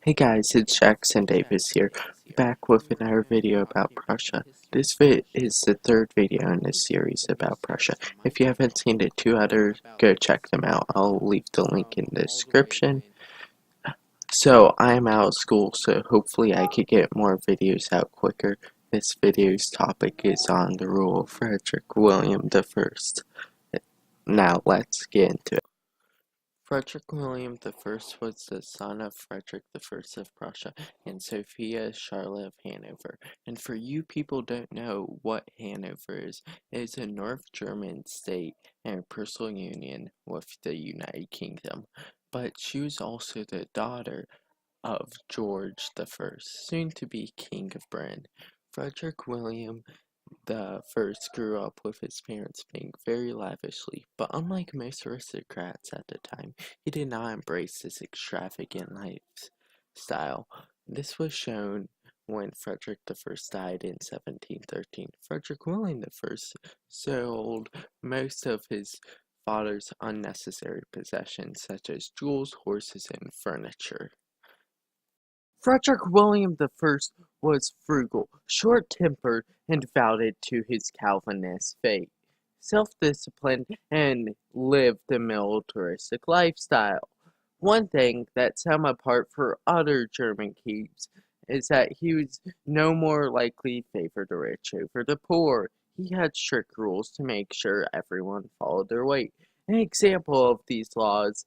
Hey guys, it's Jackson Davis here, back with another video about Prussia. This is the third video in this series about Prussia. If you haven't seen the two others, go check them out. I'll leave the link in the description. So I'm out of school, so hopefully I could get more videos out quicker. This video's topic is on the rule of Frederick William the First. Now let's get into it. Frederick William the First was the son of Frederick the First of Prussia and Sophia Charlotte of Hanover. And for you people don't know what Hanover is, it is a North German state and a personal union with the United Kingdom. But she was also the daughter of George the First, soon to be King of Britain. Frederick William the First grew up with his parents paying very lavishly, but unlike most aristocrats at the time, he did not embrace this extravagant lifestyle. This was shown when Frederick the First died in 1713. Frederick William the First sold most of his father's unnecessary possessions, such as jewels, horses, and furniture. Frederick William the First was frugal, short-tempered, and devoted to his Calvinist faith, self-disciplined, and lived a militaristic lifestyle. One thing that set him apart from other German kings is that he was no more likely to favor the rich over the poor. He had strict rules to make sure everyone followed their way. An example of these laws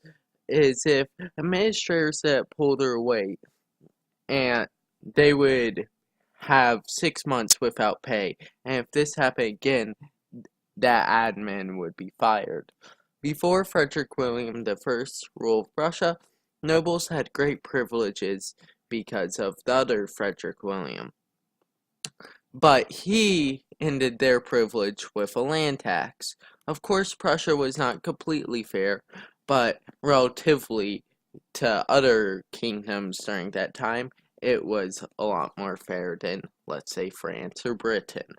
is if administrators that pull their weight and they would have 6 months without pay. And if this happened again, that admin would be fired. Before Frederick William the First ruled Prussia, nobles had great privileges because of the other Frederick William. But he ended their privilege with a land tax. Of course, Prussia was not completely fair, but relatively to other kingdoms during that time, it was a lot more fair than, let's say, France or Britain.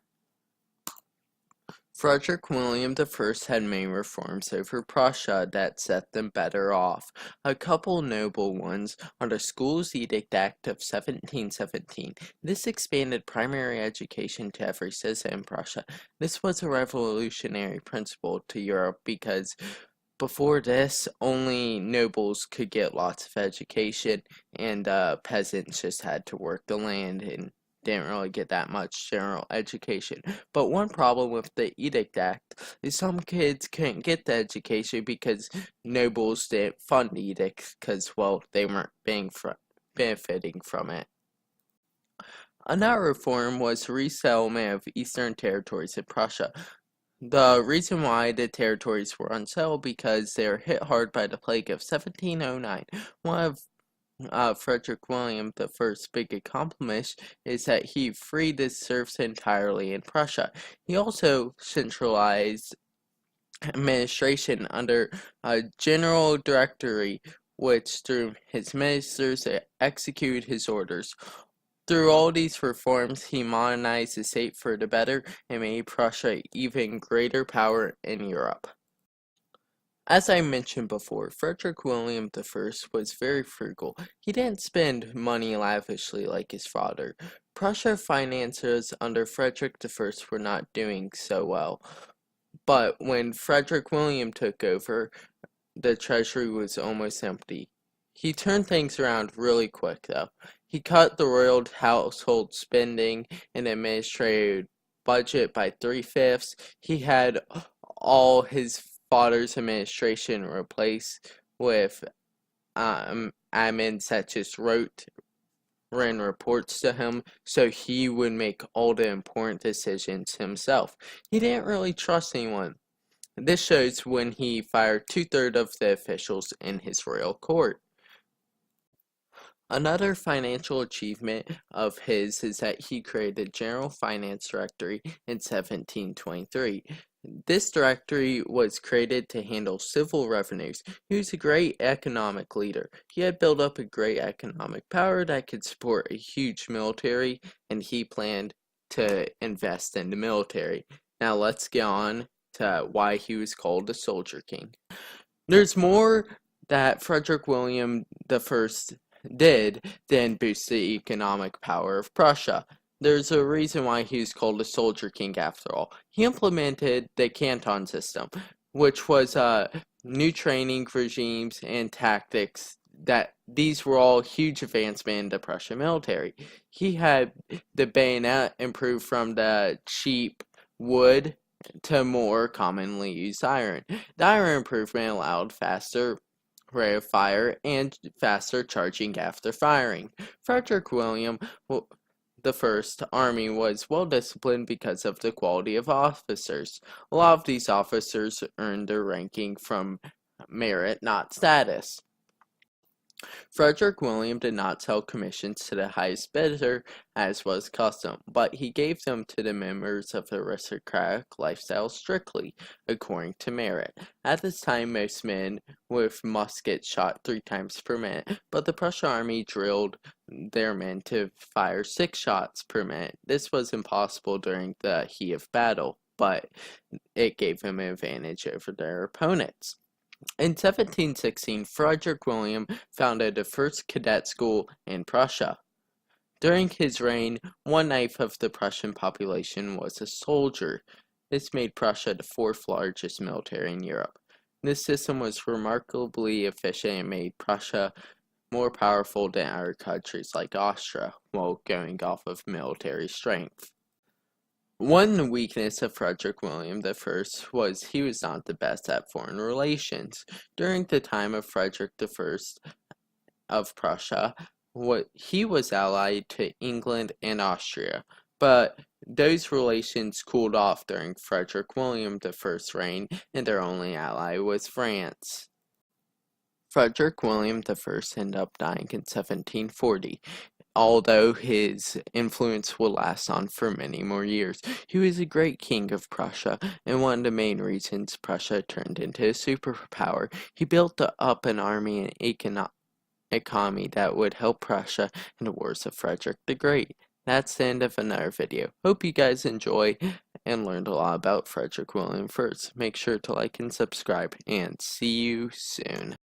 Frederick William the First had made reforms over Prussia that set them better off. A couple notable ones are the Schools Edict Act of 1717. This expanded primary education to every citizen in Prussia. This was a revolutionary principle to Europe because before this, only nobles could get lots of education, and peasants just had to work the land and didn't really get that much general education. But one problem with the Edict Act is some kids couldn't get the education because nobles didn't fund the edict because, well, they weren't benefiting from it. Another reform was the resettlement of eastern territories in Prussia. The reason why the territories were unsettled because they were hit hard by the plague of 1709. One of Frederick William the First's big accomplishments is that he freed his serfs entirely in Prussia. He also centralized administration under a general directory, which through his ministers executed his orders. Through all these reforms, he modernized the state for the better and made Prussia even greater power in Europe. As I mentioned before, Frederick William the First was very frugal. He didn't spend money lavishly like his father. Prussia finances under Frederick the First were not doing so well. But when Frederick William took over, the treasury was almost empty. He turned things around really quick, though. He cut the royal household spending and administrative budget by 3/5. He had all his father's administration replaced with admins that just ran reports to him, so he would make all the important decisions himself. He didn't really trust anyone. This shows when he fired 2/3 of the officials in his royal court. Another financial achievement of his is that he created a General Finance Directory in 1723. This directory was created to handle civil revenues. He was a great economic leader. He had built up a great economic power that could support a huge military, and he planned to invest in the military. Now let's get on to why he was called the Soldier King. There's more that Frederick William the First did then boost the economic power of Prussia. There's a reason why he was called a soldier king after all. He implemented the canton system, which was new training regimes and tactics that these were all huge advancement in the Prussian military. He had the bayonet improved from the cheap wood to more commonly used iron. The iron improvement allowed faster rate of fire and faster charging after firing. Frederick William the First army was well disciplined because of the quality of officers. A lot of these officers earned their ranking from merit, not status. Frederick William did not sell commissions to the highest bidder, as was custom, but he gave them to the members of the aristocratic lifestyle strictly, according to merit. At this time, most men with muskets shot 3 times per minute, but the Prussian army drilled their men to fire 6 shots per minute. This was impossible during the heat of battle, but it gave them an advantage over their opponents. In 1716, Frederick William founded the first cadet school in Prussia. During his reign, 1/9 of the Prussian population was a soldier. This made Prussia the 4th largest military in Europe. This system was remarkably efficient and made Prussia more powerful than other countries like Austria, while going off of military strength. One weakness of Frederick William the First was he was not the best at foreign relations. During the time of Frederick the First of Prussia, he was allied to England and Austria, but those relations cooled off during Frederick William the First's reign, and their only ally was France. Frederick William the First ended up dying in 1740. Although his influence will last on for many more years. He was a great king of Prussia, and one of the main reasons Prussia turned into a superpower. He built up an army and economy that would help Prussia in the wars of Frederick the Great. That's the end of another video. Hope you guys enjoy and learned a lot about Frederick William I. Make sure to like and subscribe, and see you soon.